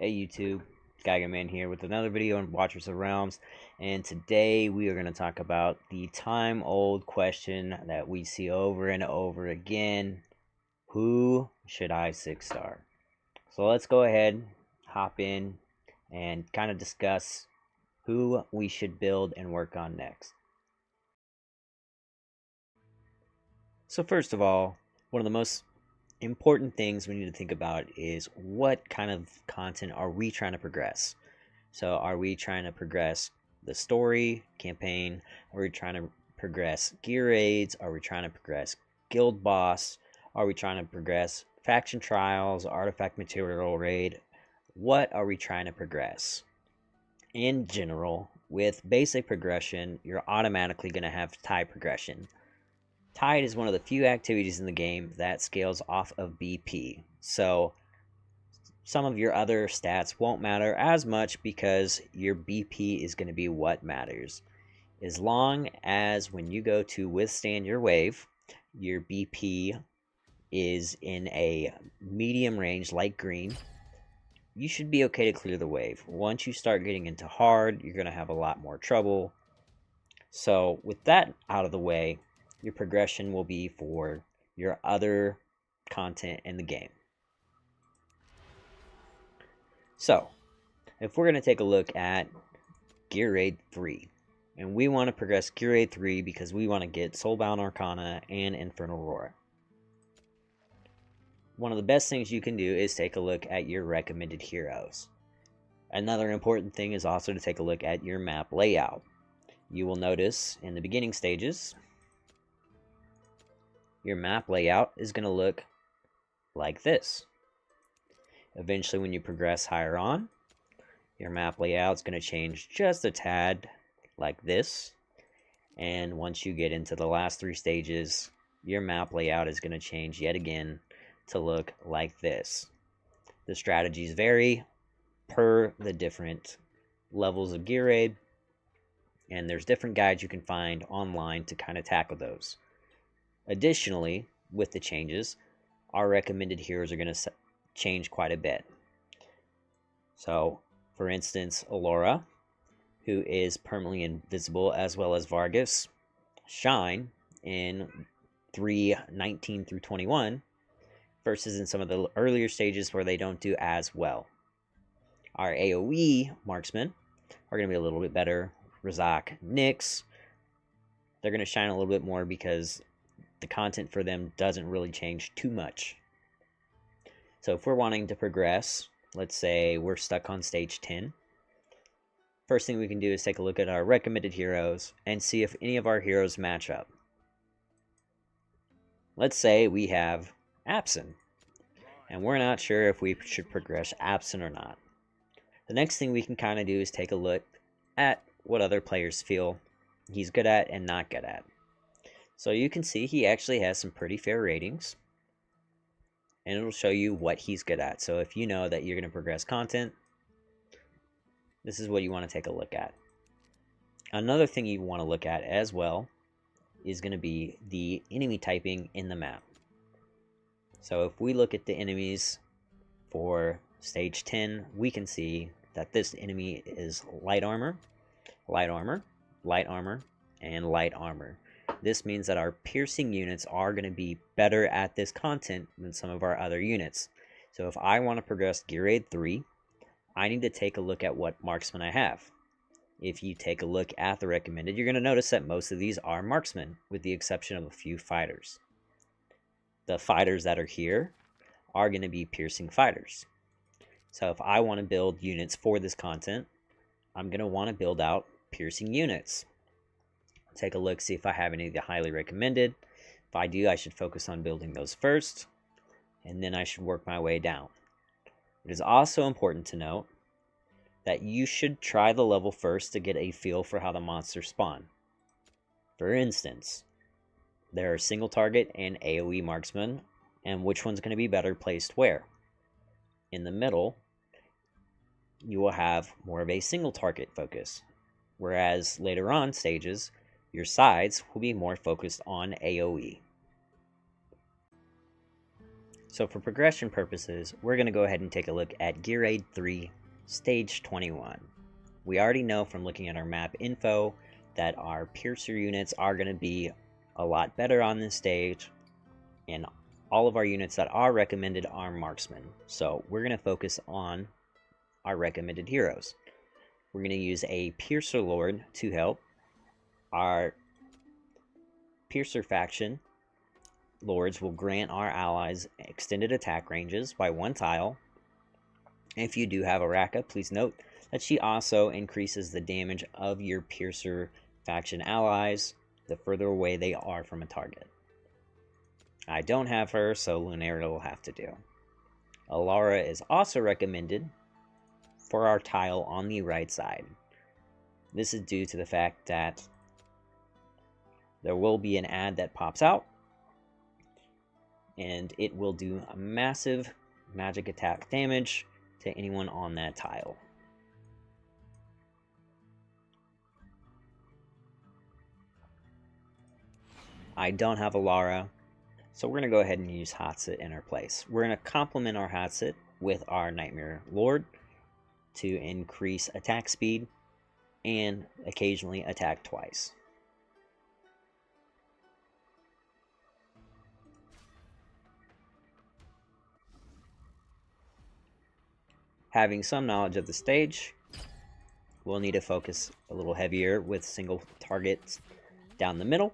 Hey YouTube, GeigerMan here with another video on Watchers of Realms, and today we are going to talk about the time-old question that we see over and over again: who should I 6-star? So let's go ahead, hop in, and kind of discuss who we should build and work on next. So first of all, one of the most important things we need to think about is what kind of content are we trying to progress. So are we trying to progress the story campaign? Are we trying to progress gear raids? Are we trying to progress guild boss? Are we trying to progress faction trials, artifact material raid? What are we trying to progress? In general, with basic progression, you're automatically going to have tide progression. Tide is one of the few activities in the game that scales off of BP. So some of your other stats won't matter as much because your BP is going to be what matters. As long as when you go to withstand your wave, your BP is in a medium range, light green, you should be okay to clear the wave. Once you start getting into hard, you're going to have a lot more trouble. So with that out of the way, your progression will be for your other content in the game. So if we're going to take a look at Gear Raid 3, and we want to progress Gear Raid 3 because we want to get Soulbound Arcana and Infernal Roar. One of the best things you can do is take a look at your recommended heroes. Another important thing is also to take a look at your map layout. You will notice in the beginning stages, your map layout is going to look like this. Eventually, when you progress higher on, your map layout is going to change just a tad like this. And once you get into the last 3 stages, your map layout is going to change yet again to look like this. The strategies vary per the different levels of gear raid, and there's different guides you can find online to kind of tackle those. Additionally, with the changes, our recommended heroes are going to change quite a bit. So, for instance, Alora, who is permanently invisible, as well as Vargas, shine in 3:19 through 21, versus in some of the earlier stages where they don't do as well. Our AoE marksmen are going to be a little bit better. Razak, Nyx, they're going to shine a little bit more because the content for them doesn't really change too much. So if we're wanting to progress, let's say we're stuck on stage 10, first thing we can do is take a look at our recommended heroes and see if any of our heroes match up. Let's say we have Absin, and we're not sure if we should progress Absin or not. The next thing we can kind of do is take a look at what other players feel he's good at and not good at. So you can see he actually has some pretty fair ratings, and it'll show you what he's good at. So if you know that you're going to progress content, this is what you want to take a look at. Another thing you want to look at as well is going to be the enemy typing in the map. So if we look at the enemies for stage 10, we can see that this enemy is light armor, light armor, light armor, and light armor. This means that our piercing units are going to be better at this content than some of our other units. So if I want to progress Gear Raid 3, I need to take a look at what marksman I have. If you take a look at the recommended, you're going to notice that most of these are marksmen, with the exception of a few fighters. The fighters that are here are going to be piercing fighters. So if I want to build units for this content, I'm going to want to build out piercing units. Take a look, see if I have any of the highly recommended. If I do, I should focus on building those first, and then I should work my way down. It is also important to note that you should try the level first to get a feel for how the monsters spawn. For instance, there are single target and AoE marksmen, and which one's going to be better placed where? In the middle, you will have more of a single target focus, whereas later on stages, your sides will be more focused on AoE. So for progression purposes, we're going to go ahead and take a look at Gear Aid 3, Stage 21. We already know from looking at our map info that our Piercer units are going to be a lot better on this stage, and all of our units that are recommended are marksmen. So we're going to focus on our recommended heroes. We're going to use a Piercer Lord to help. Our Piercer faction Lords will grant our allies extended attack ranges by 1 tile. If you do have a Raka, please note that she also increases the damage of your Piercer faction allies the further away they are from a target. I don't have her, so Lunera will have to do. Alara is also recommended for our tile on the right side. This is due to the fact that there will be an ad that pops out, and it will do a massive magic attack damage to anyone on that tile. I don't have Alara, so we're going to go ahead and use Hatsit in her place. We're going to complement our Hatsit with our Nightmare Lord to increase attack speed and occasionally attack twice. Having some knowledge of the stage, we'll need to focus a little heavier with single targets down the middle.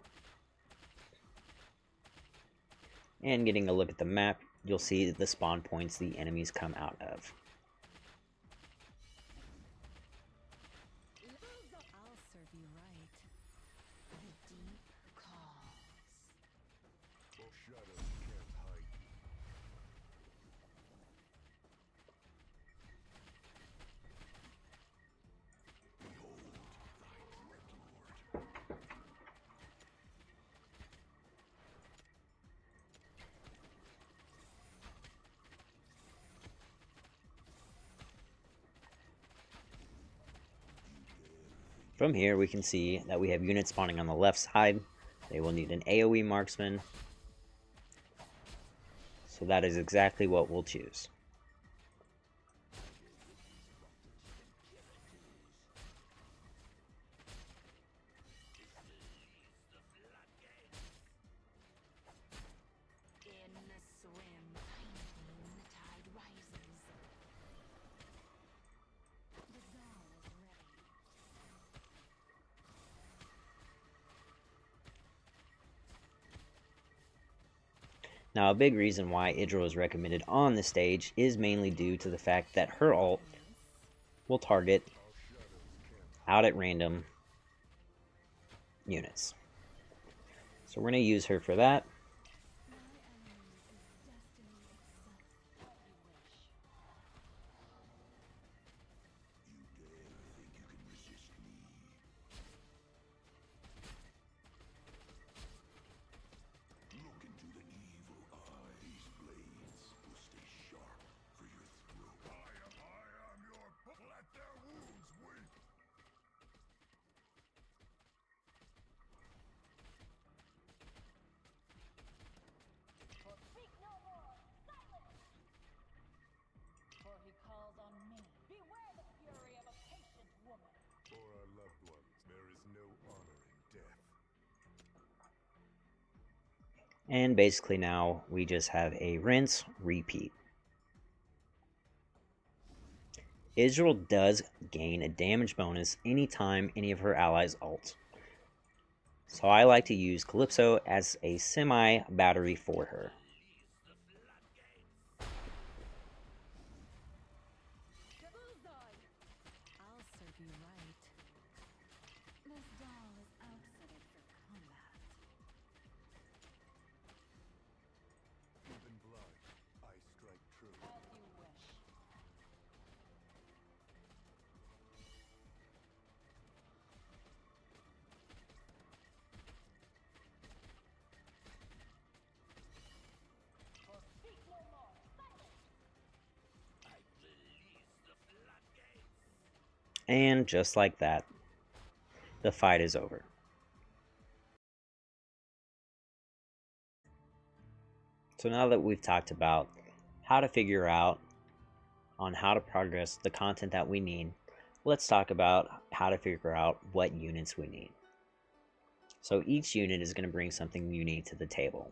And getting a look at the map, you'll see the spawn points the enemies come out of. I'll serve you right. The deep calls. For shadows can't hide. Behold thy dread lord. From here, we can see that we have units spawning on the left side. They will need an AoE marksman. So that is exactly what we'll choose. In the swim, the tide rises. The dawn is ready. Now, a big reason why Idril is recommended on this stage is mainly due to the fact that her ult will target out at random units. So we're going to use her for that. My enemy is destiny itself. What you wish. You dare think you can resist me? Look into the evil eyes. Blades will stay sharp for your throat. I am your let their wounds weep. Speak no more! Silence! For he calls on me. Beware the fury of a patient woman. For our loved ones, there is no honor in death. And basically now we just have a rinse, repeat. Israel does gain a damage bonus anytime any of her allies ult. So I like to use Calypso as a semi-battery for her. I'll serve you right. This doll is outfitted for combat. Even blood, I strike true. As you wish. For speak no more! Silence! And just like that, the fight is over. So now that we've talked about how to figure out on how to progress the content that we need, let's talk about how to figure out what units we need. So each unit is going to bring something unique to the table.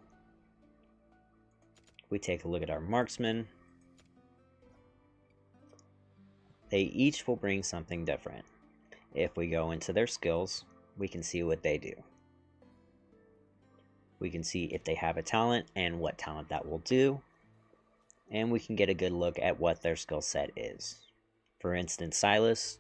We take a look at our marksmen. They each will bring something different. If we go into their skills, we can see what they do. We can see if they have a talent and what talent that will do. And we can get a good look at what their skill set is. For instance, Silas,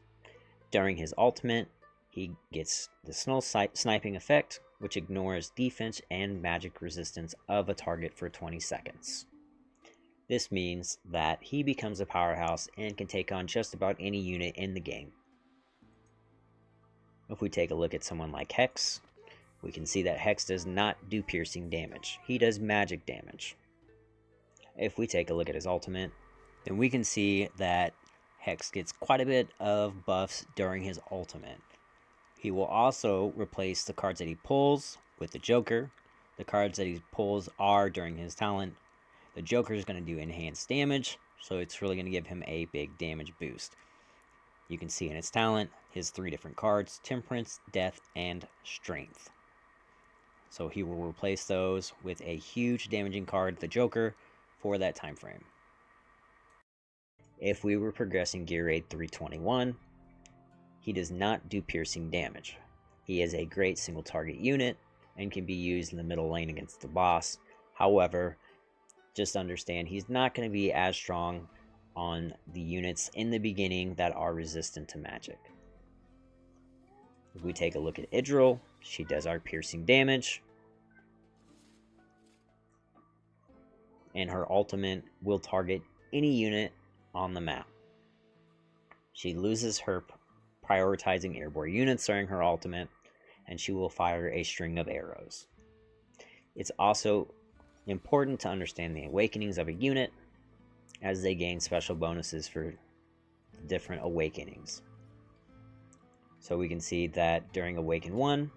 during his ultimate, he gets the snow sniping effect, which ignores defense and magic resistance of a target for 20 seconds. This means that he becomes a powerhouse and can take on just about any unit in the game. If we take a look at someone like Hex, we can see that Hex does not do piercing damage. He does magic damage. If we take a look at his ultimate, then we can see that Hex gets quite a bit of buffs during his ultimate. He will also replace the cards that he pulls with the Joker. The cards that he pulls are during his talent. The Joker is going to do enhanced damage, so it's really going to give him a big damage boost. You can see in its talent his 3 different cards: Temperance, Death, and Strength. So he will replace those with a huge damaging card, the Joker, for that time frame. If we were progressing Gear Raid 321, he does not do piercing damage. He is a great single target unit and can be used in the middle lane against the boss. However, just understand he's not going to be as strong on the units in the beginning that are resistant to magic. If we take a look at Idril, she does our piercing damage, and her ultimate will target any unit on the map. She loses her prioritizing airborne units during her ultimate, and she will fire a string of arrows. It's also important to understand the awakenings of a unit, as they gain special bonuses for different awakenings. So we can see that during Awaken 1,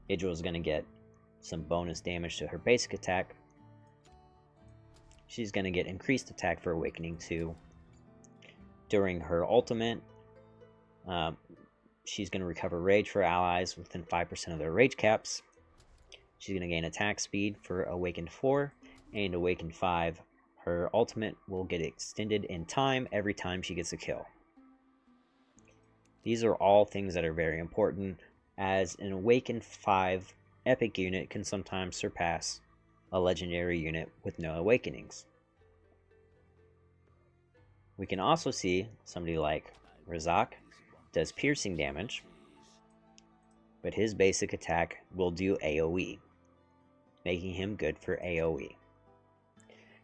Idril is going to get some bonus damage to her basic attack. She's going to get increased attack for Awakening 2. During her ultimate, she's going to recover rage for allies within 5% of their rage caps. She's going to gain attack speed for Awakened 4 and Awakened 5. Her ultimate will get extended in time every time she gets a kill. These are all things that are very important, as an Awakened 5 epic unit can sometimes surpass a legendary unit with no awakenings. We can also see somebody like Razak does piercing damage, but his basic attack will do AoE, making him good for AoE.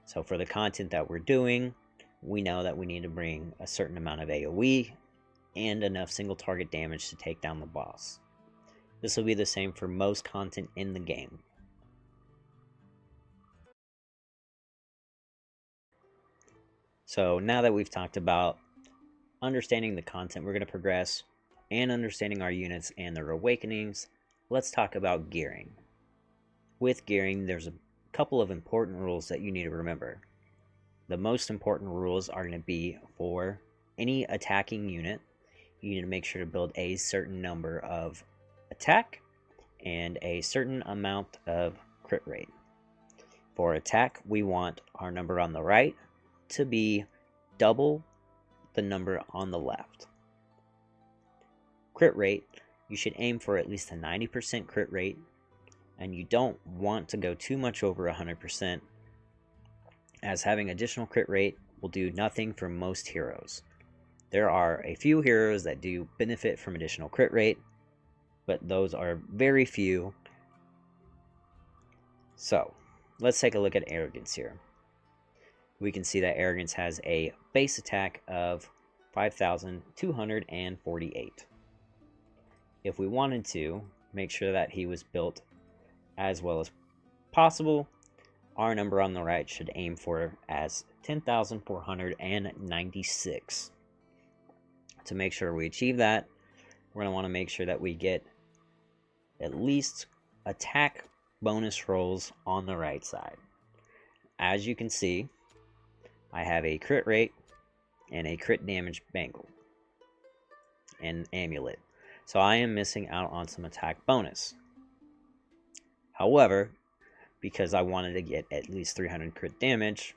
So for the content that we're doing, we know that we need to bring a certain amount of AoE and enough single target damage to take down the boss. This will be the same for most content in the game. So now that we've talked about understanding the content we're going to progress and understanding our units and their awakenings, let's talk about gearing. With gearing, there's a couple of important rules that you need to remember. The most important rules are going to be for any attacking unit, you need to make sure to build a certain number of attack and a certain amount of crit rate. For attack, we want our number on the right to be double the number on the left. Crit rate, you should aim for at least a 90% crit rate, and you don't want to go too much over 100%, as having additional crit rate will do nothing for most heroes. There are a few heroes that do benefit from additional crit rate, but those are very few. So, let's take a look at Arrogance here. We can see that Arrogance has a base attack of 5,248. If we wanted to make sure that he was built as well as possible, our number on the right should aim for as 10,496. To make sure we achieve that, we're going to want to make sure that we get at least attack bonus rolls on the right side. as you can see, I have a crit rate and a crit damage bangle and amulet. So I am missing out on some attack bonus. However, because I wanted to get at least 300 crit damage,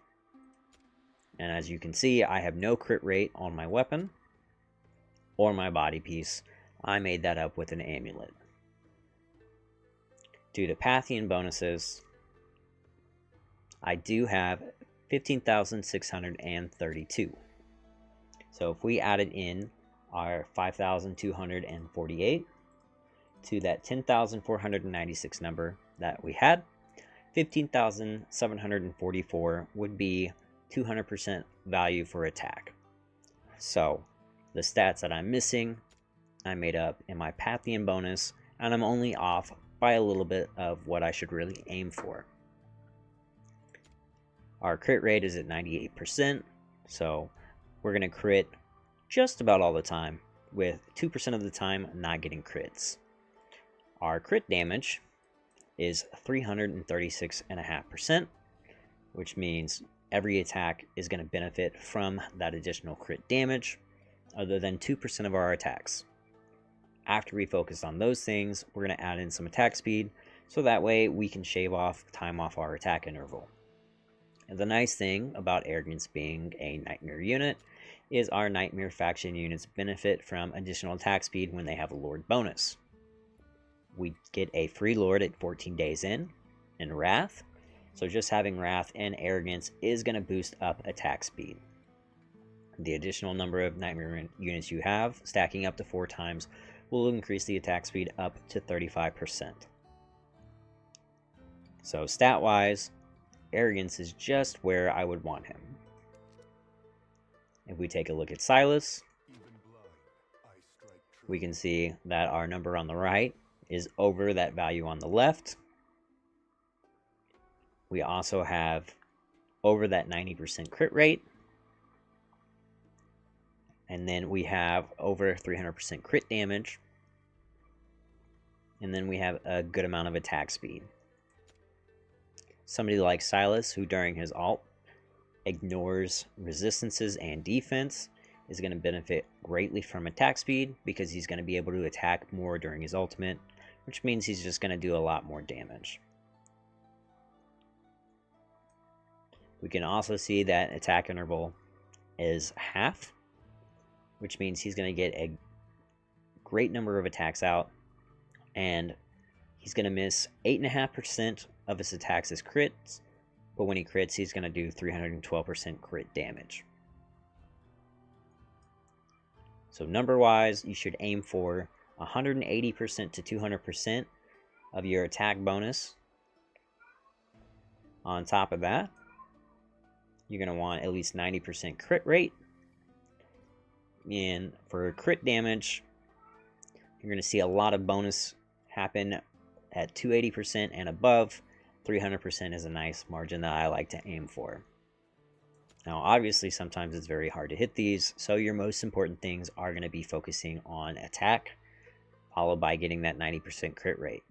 and as you can see, I have no crit rate on my weapon or my body piece, I made that up with an amulet. Due to Pathian bonuses, I do have 15,632. So if we added in our 5,248 to that 10,496 number that we had, 15,744 would be 200% value for attack. So the stats that I'm missing, I made up in my Pathian bonus, and I'm only off by a little bit of what I should really aim for. Our crit rate is at 98%, so we're going to crit just about all the time, with 2% of the time not getting crits. Our crit damage is 336.5%, which means every attack is going to benefit from that additional crit damage, other than 2% of our attacks. After we focus on those things, we're going to add in some attack speed, so that way we can shave off time off our attack interval. And the nice thing about Arrogance being a Nightmare unit is our Nightmare faction units benefit from additional attack speed when they have a Lord bonus. We get a free Lord at 14 days in Wrath, so just having Wrath and Arrogance is going to boost up attack speed. The additional number of Nightmare units you have, stacking up to 4 times, will increase the attack speed up to 35%. So stat-wise, Arrogance is just where I would want him. If we take a look at Silas, we can see that our number on the right is over that value on the left. We also have over that 90% crit rate. And then we have over 300% crit damage. And then we have a good amount of attack speed. Somebody like Silas, who during his ult ignores resistances and defense, is going to benefit greatly from attack speed because he's going to be able to attack more during his ultimate, which means he's just going to do a lot more damage. We can also see that attack interval is half, which means he's going to get a great number of attacks out, and he's going to miss 8.5% of his attacks as crits, but when he crits, he's going to do 312% crit damage. So number-wise, you should aim for 180% to 200% of your attack bonus. On top of that, you're going to want at least 90% crit rate. And for crit damage, you're going to see a lot of bonus happen at 280% and above. 300% is a nice margin that I like to aim for. Now, obviously, sometimes it's very hard to hit these, so your most important things are going to be focusing on attack, followed by getting that 90% crit rate.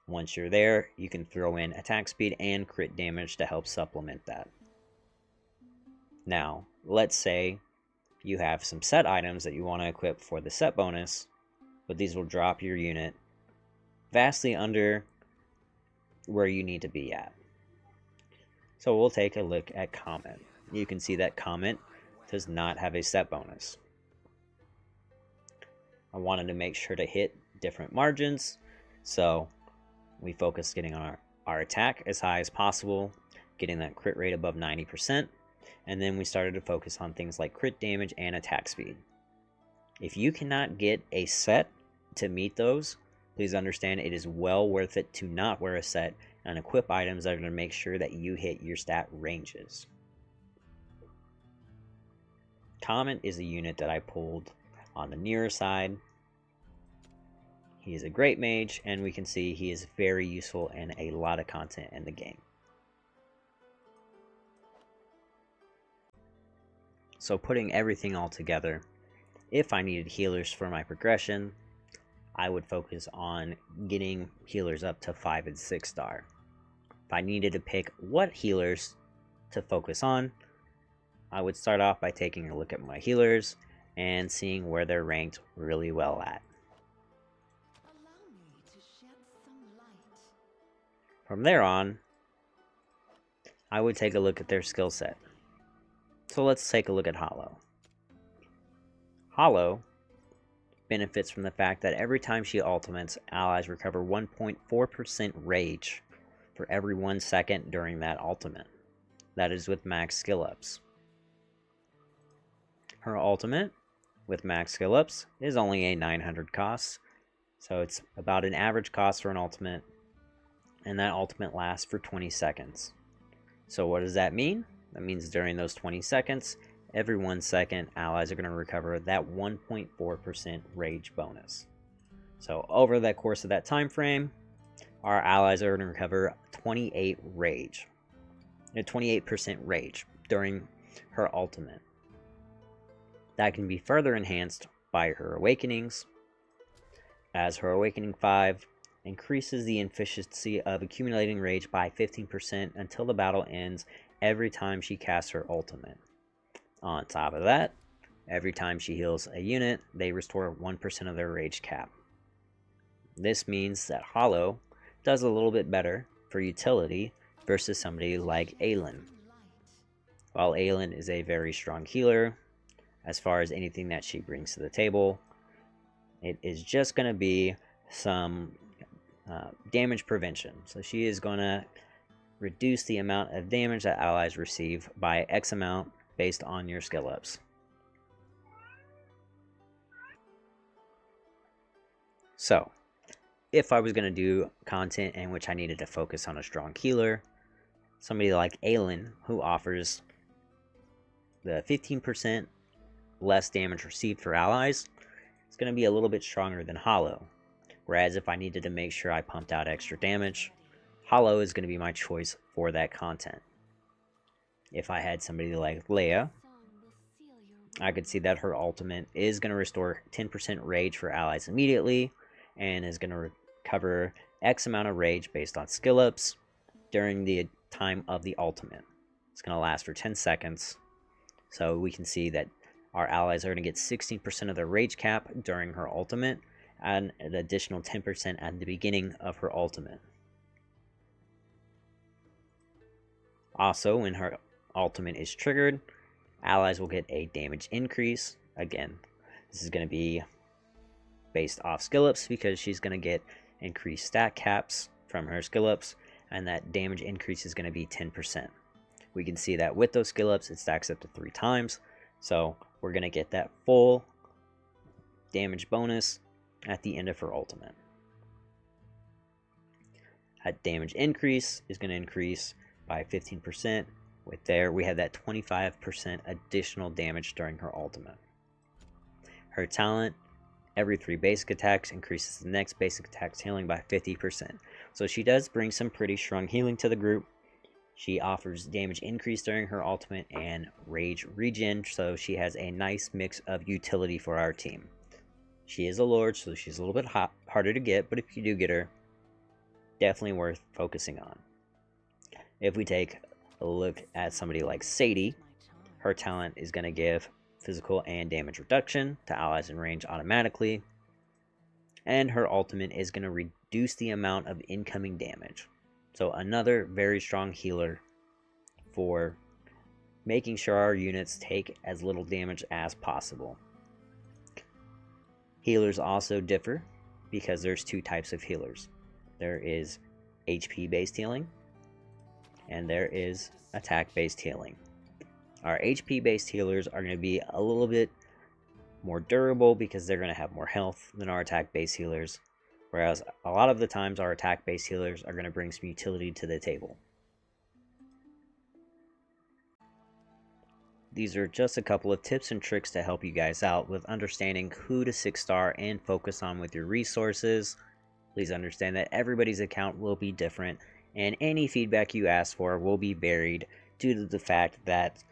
Once you're there, you can throw in attack speed and crit damage to help supplement that. Now, let's say you have some set items that you want to equip for the set bonus, but these will drop your unit vastly under where you need to be at. So we'll take a look at Comet. You can see that Comet does not have a set bonus. I wanted to make sure to hit different margins, so we focused getting on our attack as high as possible, getting that crit rate above 90%, and then we started to focus on things like crit damage and attack speed. If you cannot get a set to meet those, please understand it is well worth it to not wear a set and equip items that are going to make sure that you hit your stat ranges. Comet is a unit that I pulled on the nearer side. He is a great mage, and we can see he is very useful in a lot of content in the game. So putting everything all together, if I needed healers for my progression, I would focus on getting healers up to 5 and 6 star. If I needed to pick what healers to focus on, I would start off by taking a look at my healers and seeing where they're ranked really well at. Allow me to shed some light. From there on, I would take a look at their skill set. So let's take a look at Hollow. Hollow benefits from the fact that every time she ultimates, allies recover 1.4% rage for every 1 second during that ultimate. That is with max skill ups. Her ultimate, with max skill ups, is only a 900 cost, so it's about an average cost for an ultimate, and that ultimate lasts for 20 seconds. So what does that mean? That means during those 20 seconds, every 1 second, allies are going to recover that 1.4% rage bonus. So over the course of that time frame, our allies are going to recover 28% rage during her ultimate. That can be further enhanced by her awakenings, as her awakening 5 increases the efficiency of accumulating rage by 15% until the battle ends every time she casts her ultimate. On top of that, every time she heals a unit, they restore 1% of their rage cap. This means that Hollow does a little bit better for utility versus somebody like Aylin. While Aylin is a very strong healer, as far as anything that she brings to the table, it is just going to be some damage prevention. So she is going to reduce the amount of damage that allies receive by X amount based on your skill ups. So, if I was going to do content in which I needed to focus on a strong healer, somebody like Aylin, who offers the 15% less damage received for allies, is going to be a little bit stronger than Hollow. Whereas if I needed to make sure I pumped out extra damage, Hollow is going to be my choice for that content. If I had somebody like Leia, I could see that her ultimate is going to restore 10% rage for allies immediately, and is going to recover X amount of rage based on skill ups during the time of the ultimate. It's going to last for 10 seconds, so we can see that our allies are going to get 16% of their rage cap during her ultimate, and an additional 10% at the beginning of her ultimate. Also, when her ultimate is triggered, allies will get a damage increase. Again, this is going to be based off skill ups because she's going to get increased stat caps from her skill ups, and that damage increase is going to be 10%. We can see that with those skill ups, it stacks up to 3 times, so we're going to get that full damage bonus at the end of her ultimate. That damage increase is going to increase by 15%. With there, we have that 25% additional damage during her ultimate. Her talent, every 3 basic attacks, increases the next basic attack's healing by 50%. So she does bring some pretty strong healing to the group. She offers damage increase during her ultimate and rage regen, so she has a nice mix of utility for our team. She is a lord, so she's a little bit harder to get, but if you do get her, definitely worth focusing on. If we take a look at somebody like Sadie, her talent is going to give physical and damage reduction to allies in range automatically, and her ultimate is going to reduce the amount of incoming damage. So another very strong healer for making sure our units take as little damage as possible. Healers also differ because there's 2 types of healers. There is HP based healing, and there is attack based healing. Our HP based healers are going to be a little bit more durable because they're going to have more health than our attack based healers, whereas a lot of the times our attack based healers are going to bring some utility to the table. These are just a couple of tips and tricks to help you guys out with understanding who to 6-star and focus on with your resources. Please understand that everybody's account will be different, and any feedback you ask for will be varied due to the fact that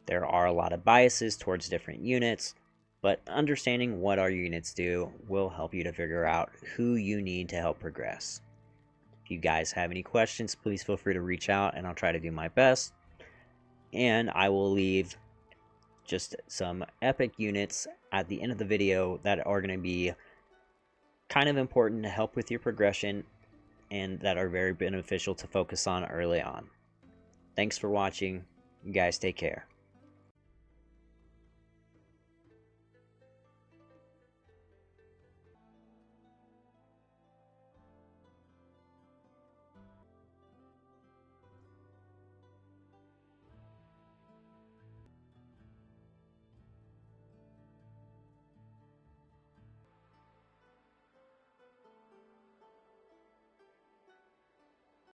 there are a lot of biases towards different units, but understanding what our units do will help you to figure out who you need to help progress. If you guys have any questions, please feel free to reach out and I'll try to do my best. And I will leave just some epic units at the end of the video that are going to be kind of important to help with your progression and that are very beneficial to focus on early on. Thanks for watching. You guys take care.